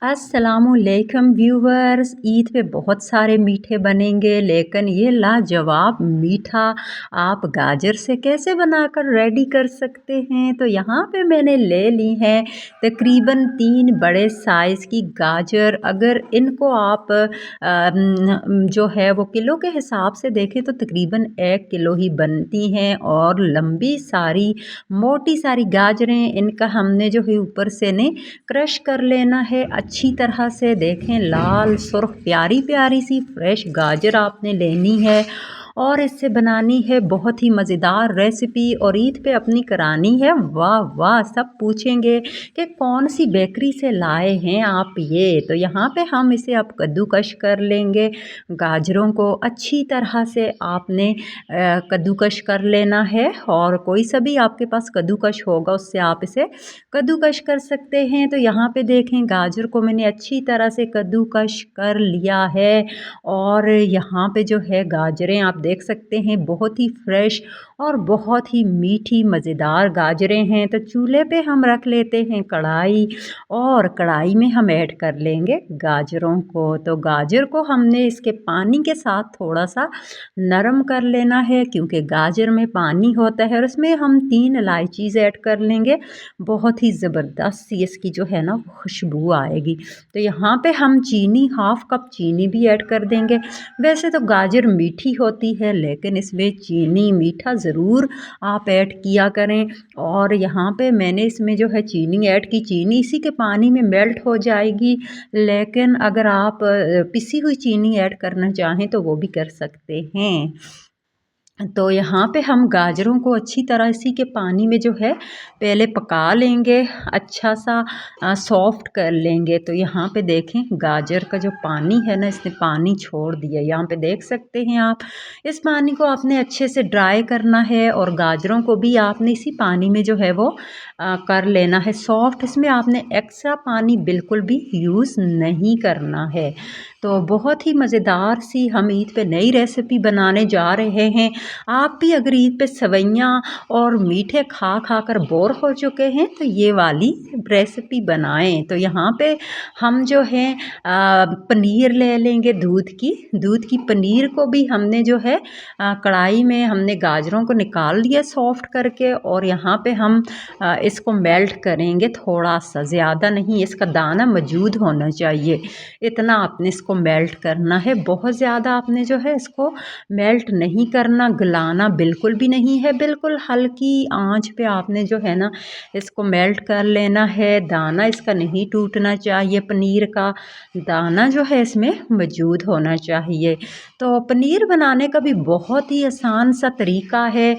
अस्सलामुअलैकुम व्यूवर्स। ईद पे बहुत सारे मीठे बनेंगे, लेकिन ये लाजवाब मीठा आप गाजर से कैसे बनाकर रेडी कर सकते हैं। तो यहाँ पे मैंने ले ली हैं तकरीबन 3 बड़े साइज़ की गाजर। अगर इनको आप जो है वो किलो के हिसाब से देखें तो तकरीबन 1 किलो ही बनती हैं। और लंबी सारी मोटी सारी गाजरें, इनका हमने जो है ऊपर से ने क्रश कर लेना है अच्छी तरह से। देखें लाल सुर्ख प्यारी प्यारी सी फ्रेश गाजर आपने लेनी है और इससे बनानी है बहुत ही मज़ेदार रेसिपी और ईद पे अपनी करानी है। वाह वाह, सब पूछेंगे कि कौन सी बेकरी से लाए हैं आप ये। तो यहाँ पे हम इसे अब कद्दूकश कर लेंगे। गाजरों को अच्छी तरह से आपने कद्दूकश कर लेना है और कोई सा भी आपके पास कद्दूकश होगा उससे आप इसे कद्दूकश कर सकते हैं। तो यहाँ पे देखें गाजर को मैंने अच्छी तरह से कद्दूकश कर लिया है और यहाँ पे जो है गाजरें आप देख सकते हैं बहुत ही फ्रेश और बहुत ही मीठी मज़ेदार गाजरें हैं। तो चूल्हे पे हम रख लेते हैं कढ़ाई और कढ़ाई में हम ऐड कर लेंगे गाजरों को। तो गाजर को हमने इसके पानी के साथ थोड़ा सा नरम कर लेना है क्योंकि गाजर में पानी होता है। और इसमें हम 3 इलायचीज़ ऐड कर लेंगे, बहुत ही ज़बरदस्त सी इसकी जो है ना खुशबू आएगी। तो यहाँ पे हम चीनी, हाफ़ कप चीनी भी ऐड कर देंगे। वैसे तो गाजर मीठी होती है लेकिन इसमें चीनी मीठा ज़रूर आप ऐड किया करें। और यहाँ पे मैंने इसमें जो है चीनी ऐड की, चीनी इसी के पानी में मेल्ट हो जाएगी। लेकिन अगर आप पिसी हुई चीनी ऐड करना चाहें तो वो भी कर सकते हैं। तो यहाँ पे हम गाजरों को अच्छी तरह इसी के पानी में जो है पहले पका लेंगे, अच्छा सा सॉफ्ट कर लेंगे। तो यहाँ पे देखें गाजर का जो पानी है ना, इसने पानी छोड़ दिया। यहाँ पे देख सकते हैं आप, इस पानी को आपने अच्छे से ड्राई करना है और गाजरों को भी आपने इसी पानी में जो है वो कर लेना है सॉफ्ट। इसमें आपने एक्स्ट्रा पानी बिल्कुल भी यूज़ नहीं करना है। तो बहुत ही मज़ेदार सी हम ईद पे नई रेसिपी बनाने जा रहे हैं। आप भी अगर ईद पे सेवइयाँ और मीठे खा खा कर बोर हो चुके हैं तो ये वाली रेसिपी बनाएं। तो यहाँ पे हम जो है पनीर ले लेंगे, दूध की पनीर को भी हमने जो है कढ़ाई में हमने गाजरों को निकाल लिया सॉफ्ट करके और यहाँ पे हम इसको मेल्ट करेंगे थोड़ा सा, ज़्यादा नहीं, इसका दाना मौजूद होना चाहिए, इतना आपने इसको मेल्ट करना है। बहुत ज़्यादा आपने जो है इसको मेल्ट नहीं करना, गलाना बिल्कुल भी नहीं है। बिल्कुल हल्की आंच पे आपने जो है ना इसको मेल्ट कर लेना है। दाना इसका नहीं टूटना चाहिए, पनीर का दाना जो है इसमें मौजूद होना चाहिए। तो पनीर बनाने का भी बहुत ही आसान सा तरीका है।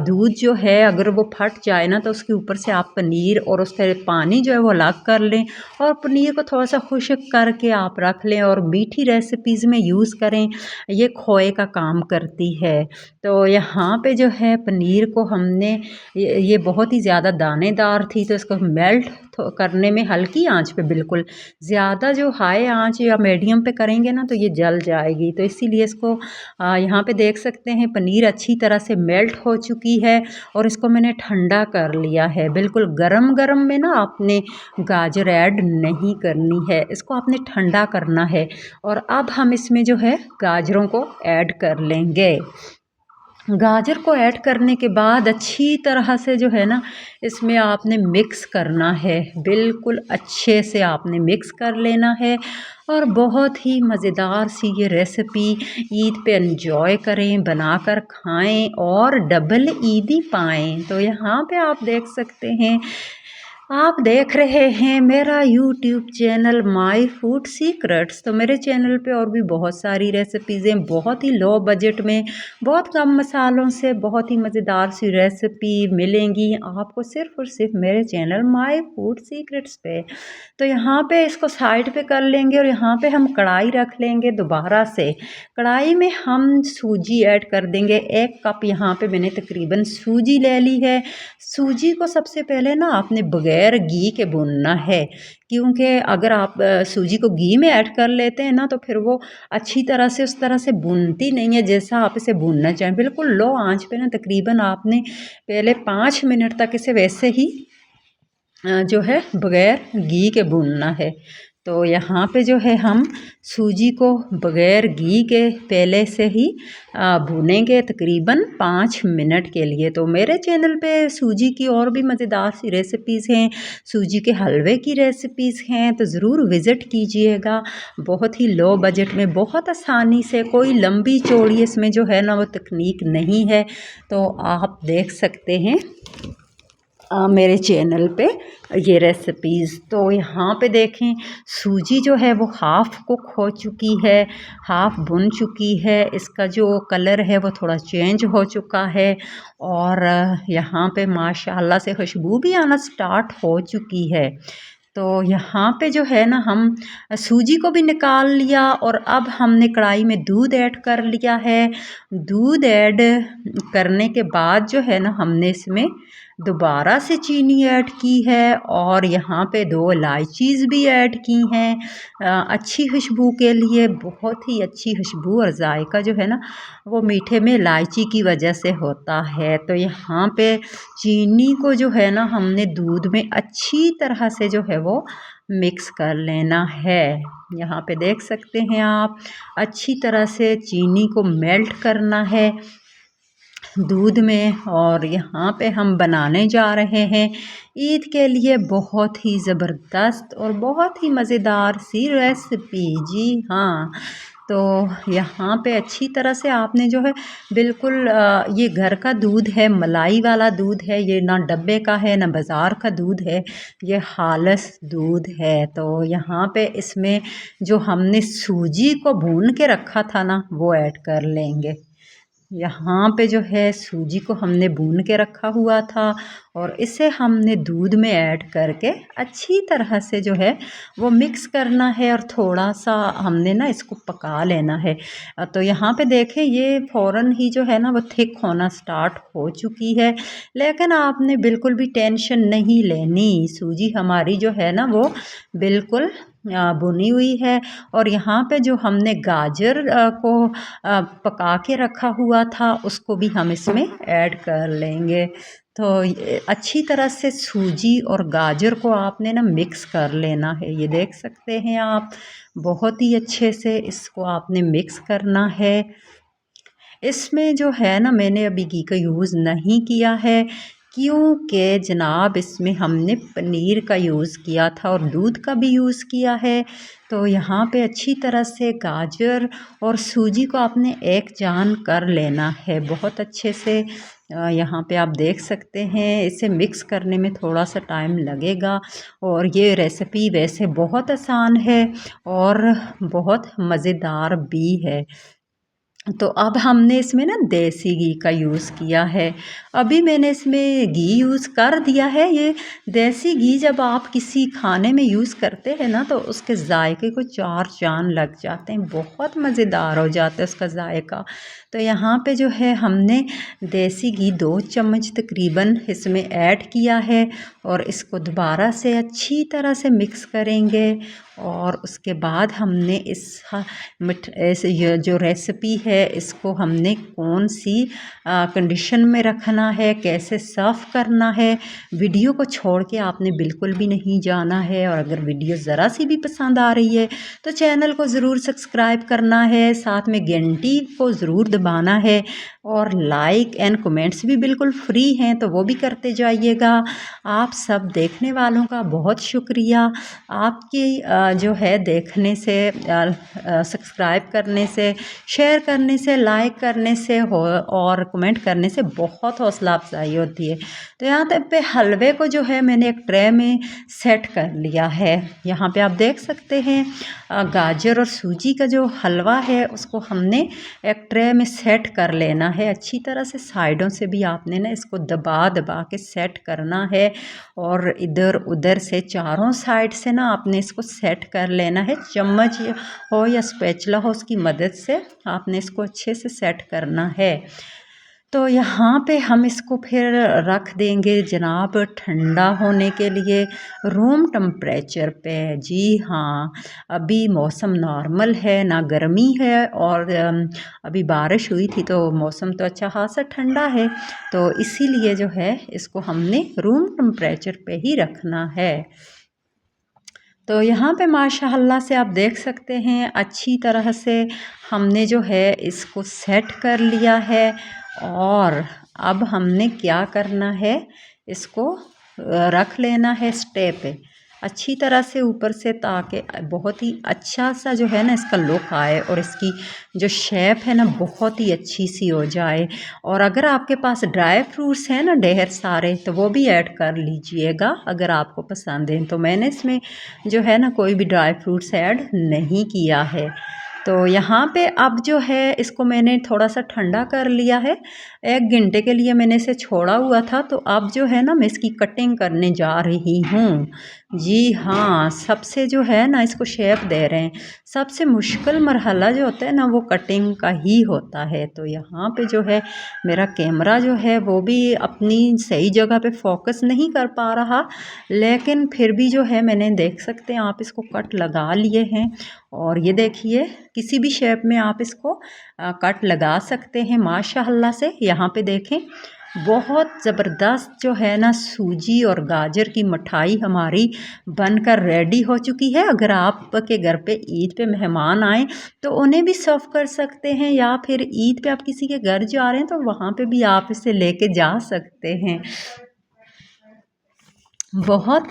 दूध जो है अगर वो फट जाए ना तो उसके ऊपर से आप पनीर और उसका पानी जो है वो अलग कर लें और पनीर को थोड़ा सा खुश्क करके आप रख लें और मीठी रेसिपीज़ में यूज़ करें, ये खोए का काम करती है। तो यहाँ पे जो है पनीर को हमने ये बहुत ही ज़्यादा दानेदार थी तो इसको मेल्ट करने में हल्की आंच पे, बिल्कुल ज़्यादा जो हाई आंच या मीडियम पे करेंगे ना तो ये जल जाएगी। तो इसीलिए इसको यहाँ पे देख सकते हैं पनीर अच्छी तरह से मेल्ट हो चुकी है और इसको मैंने ठंडा कर लिया है। बिल्कुल गरम गरम में ना आपने गाजर ऐड नहीं करनी है, इसको आपने ठंडा करना है। और अब हम इसमें जो है गाजरों को ऐड कर लेंगे। गाजर को ऐड करने के बाद अच्छी तरह से जो है ना इसमें आपने मिक्स करना है, बिल्कुल अच्छे से आपने मिक्स कर लेना है। और बहुत ही मज़ेदार सी ये रेसिपी ईद पे एंजॉय करें, बनाकर खाएं और डबल ईदी पाएं। तो यहाँ पे आप देख सकते हैं, आप देख रहे हैं मेरा YouTube channel my food secrets. तो मेरे चैनल पे और भी बहुत सारी रेसिपीज़ हैं, बहुत ही लो बजट में, बहुत कम मसालों से बहुत ही मज़ेदार सी रेसिपी मिलेंगी आपको सिर्फ़ और सिर्फ मेरे चैनल माय फूड सीक्रेट्स पे। तो यहाँ पे इसको साइड पे कर लेंगे और यहाँ पे हम कढ़ाई रख लेंगे दोबारा से। कढ़ाई में हम सूजी ऐड कर देंगे, 1 कप यहाँ पे मैंने तकरीबन सूजी ले ली है। सूजी को सबसे पहले ना आपने बगैर घी के भूनना है, क्योंकि अगर आप सूजी को घी में ऐड कर लेते हैं ना तो फिर वो अच्छी तरह से उस तरह से भूनती नहीं है जैसा आप इसे भूनना चाहें। बिल्कुल लो आंच पे ना तकरीबन आपने पहले 5 मिनट तक इसे वैसे ही जो है बगैर घी के भूनना है। तो यहाँ पे जो है हम सूजी को बग़ैर घी के पहले से ही भूनेंगे तकरीबन 5 मिनट के लिए। तो मेरे चैनल पे सूजी की और भी मज़ेदार सी रेसिपीज़ हैं, सूजी के हलवे की रेसिपीज़ हैं, तो ज़रूर विज़िट कीजिएगा। बहुत ही लो बजट में बहुत आसानी से, कोई लंबी चौड़ी इसमें जो है ना वो तकनीक नहीं है, तो आप देख सकते हैं मेरे चैनल पे ये रेसिपीज़। तो यहाँ पे देखें सूजी जो है वो हाफ़ कुक हो चुकी है, हाफ़ भुन चुकी है, इसका जो कलर है वो थोड़ा चेंज हो चुका है और यहाँ पे माशाल्लाह से खुशबू भी आना स्टार्ट हो चुकी है। तो यहाँ पे जो है ना हम सूजी को भी निकाल लिया और अब हमने कढ़ाई में दूध ऐड कर लिया है। दूध ऐड करने के बाद जो है ना हमने इसमें दोबारा से चीनी ऐड की है और यहाँ पे 2 इलायचीज़ भी ऐड की हैं अच्छी खुशबू के लिए। बहुत ही अच्छी खुशबू और जायका जो है ना वो मीठे में इलायची की वजह से होता है। तो यहाँ पे चीनी को जो है ना हमने दूध में अच्छी तरह से जो है वो मिक्स कर लेना है। यहाँ पे देख सकते हैं आप, अच्छी तरह से चीनी को मेल्ट करना है दूध में। और यहाँ पे हम बनाने जा रहे हैं ईद के लिए बहुत ही ज़बरदस्त और बहुत ही मज़ेदार सी रेसिपी। जी हाँ, तो यहाँ पे अच्छी तरह से आपने जो है बिल्कुल ये घर का दूध है, मलाई वाला दूध है, ये ना डब्बे का है ना बाज़ार का दूध है, ये खालिस दूध है। तो यहाँ पे इसमें जो हमने सूजी को भून के रखा था ना वो ऐड कर लेंगे। यहाँ पे जो है सूजी को हमने भून के रखा हुआ था और इसे हमने दूध में ऐड करके अच्छी तरह से जो है वो मिक्स करना है और थोड़ा सा हमने ना इसको पका लेना है। तो यहाँ पे देखें ये फ़ौरन ही जो है ना वो थिक होना स्टार्ट हो चुकी है, लेकिन आपने बिल्कुल भी टेंशन नहीं लेनी। सूजी हमारी जो है ना वो बिल्कुल भुनी हुई है और यहाँ पे जो हमने गाजर को पका के रखा हुआ था उसको भी हम इसमें ऐड कर लेंगे। तो अच्छी तरह से सूजी और गाजर को आपने ना मिक्स कर लेना है। ये देख सकते हैं आप, बहुत ही अच्छे से इसको आपने मिक्स करना है। इसमें जो है ना मैंने अभी घी का यूज़ नहीं किया है क्योंकि जनाब इसमें हमने पनीर का यूज़ किया था और दूध का भी यूज़ किया है। तो यहाँ पे अच्छी तरह से गाजर और सूजी को आपने एक जान कर लेना है बहुत अच्छे से। यहाँ पे आप देख सकते हैं इसे मिक्स करने में थोड़ा सा टाइम लगेगा और ये रेसिपी वैसे बहुत आसान है और बहुत मज़ेदार भी है। तो अब हमने इसमें ना देसी घी का यूज़ किया है। अभी मैंने इसमें घी यूज़ कर दिया है। ये देसी घी जब आप किसी खाने में यूज़ करते हैं ना तो उसके जायके को 4 चाँद लग जाते हैं, बहुत मज़ेदार हो जाता है उसका जायका। तो यहाँ पे जो है हमने देसी घी 2 चम्मच तकरीबन इसमें ऐड किया है और इसको दोबारा से अच्छी तरह से मिक्स करेंगे और उसके बाद हमने इस ये जो रेसिपी है इसको हमने कौन सी कंडीशन में रखना है, कैसे सर्व करना है, वीडियो को छोड़ के आपने बिल्कुल भी नहीं जाना है। और अगर वीडियो ज़रा सी भी पसंद आ रही है तो चैनल को ज़रूर सब्सक्राइब करना है, साथ में घंटी को ज़रूर दबाना है और लाइक एंड कमेंट्स भी बिल्कुल फ्री हैं तो वो भी करते जाइएगा। आप सब देखने वालों का बहुत शुक्रिया। आपकी जो है देखने से, सब्सक्राइब करने से, शेयर करने से, लाइक करने से और कमेंट करने से बहुत हौसला अफजाई होती है। तो यहाँ तक पे हलवे को जो है मैंने एक ट्रे में सेट कर लिया है। यहाँ पे आप देख सकते हैं गाजर और सूजी का जो हलवा है उसको हमने एक ट्रे में सेट कर लेना है अच्छी तरह से। साइडों से भी आपने ना इसको दबा दबा के सेट करना है और इधर उधर से चारों साइड से ना आपने इसको सेट कर लेना है। चम्मच हो या स्पैचुला हो उसकी मदद से आपने इसको अच्छे से सेट करना है। तो यहाँ पे हम इसको फिर रख देंगे जनाब ठंडा होने के लिए रूम टेम्परेचर पे। जी हाँ, अभी मौसम नॉर्मल है, ना गर्मी है और अभी बारिश हुई थी तो मौसम तो अच्छा खासा ठंडा है, तो इसीलिए जो है इसको हमने रूम टेम्परेचर पे ही रखना है। तो यहाँ पे माशाअल्लाह से आप देख सकते हैं अच्छी तरह से हमने जो है इसको सेट कर लिया है। और अब हमने क्या करना है, इसको रख लेना है स्टे पे अच्छी तरह से ऊपर से, ताकि बहुत ही अच्छा सा जो है ना इसका लुक आए और इसकी जो शेप है ना बहुत ही अच्छी सी हो जाए। और अगर आपके पास ड्राई फ्रूट्स हैं ना ढेर सारे, तो वो भी ऐड कर लीजिएगा अगर आपको पसंद है। तो मैंने इसमें जो है ना कोई भी ड्राई फ्रूट्स ऐड नहीं किया है। तो यहाँ पे अब जो है इसको मैंने थोड़ा सा ठंडा कर लिया है, 1 घंटे के लिए मैंने इसे छोड़ा हुआ था। तो अब जो है ना मैं इसकी कटिंग करने जा रही हूँ। जी हाँ, सबसे जो है ना इसको शेप दे रहे हैं, सबसे मुश्किल मरहला जो होता है ना वो कटिंग का ही होता है। तो यहाँ पे जो है मेरा कैमरा जो है वो भी अपनी सही जगह पे फोकस नहीं कर पा रहा, लेकिन फिर भी जो है मैंने देख सकते हैं आप इसको कट लगा लिए हैं। और ये देखिए किसी भी शेप में आप इसको कट लगा सकते हैं माशाअल्लाह से। यहाँ पे देखें बहुत ज़बरदस्त जो है ना सूजी और गाजर की मिठाई हमारी बनकर रेडी हो चुकी है। अगर आपके घर पे ईद पे मेहमान आए तो उन्हें भी सर्व कर सकते हैं, या फिर ईद पे आप किसी के घर जा रहे हैं तो वहाँ पे भी आप इसे लेके जा सकते हैं। बहुत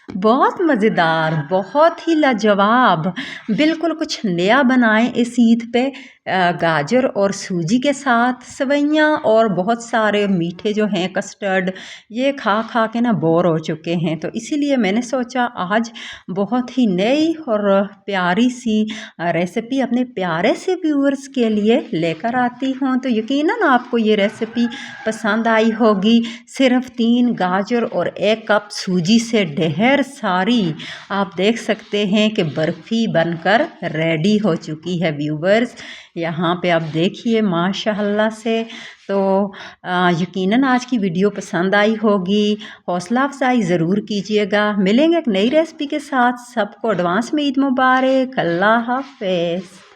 बहुत मज़ेदार, बहुत ही लाजवाब, बिल्कुल कुछ नया बनाएं इस ईद पे। गाजर और सूजी के साथ सेवइयाँ और बहुत सारे मीठे जो हैं कस्टर्ड, ये खा खा के ना बोर हो चुके हैं। तो इसीलिए मैंने सोचा आज बहुत ही नई और प्यारी सी रेसिपी अपने प्यारे से व्यूअर्स के लिए लेकर आती हूँ। तो यकीनन आपको ये रेसिपी पसंद आई होगी। सिर्फ 3 गाजर और 1 कप सूजी से ढेर सारी आप देख सकते हैं कि बर्फ़ी बनकर रेडी हो चुकी है व्यूवर्स। यहाँ पे आप देखिए माशाअल्लाह से। तो यकीनन आज की वीडियो पसंद आई होगी, हौसला अफजाई ज़रूर कीजिएगा। मिलेंगे एक नई रेसिपी के साथ। सबको एडवांस में ईद मुबारक। अल्लाह हाफ़िज़।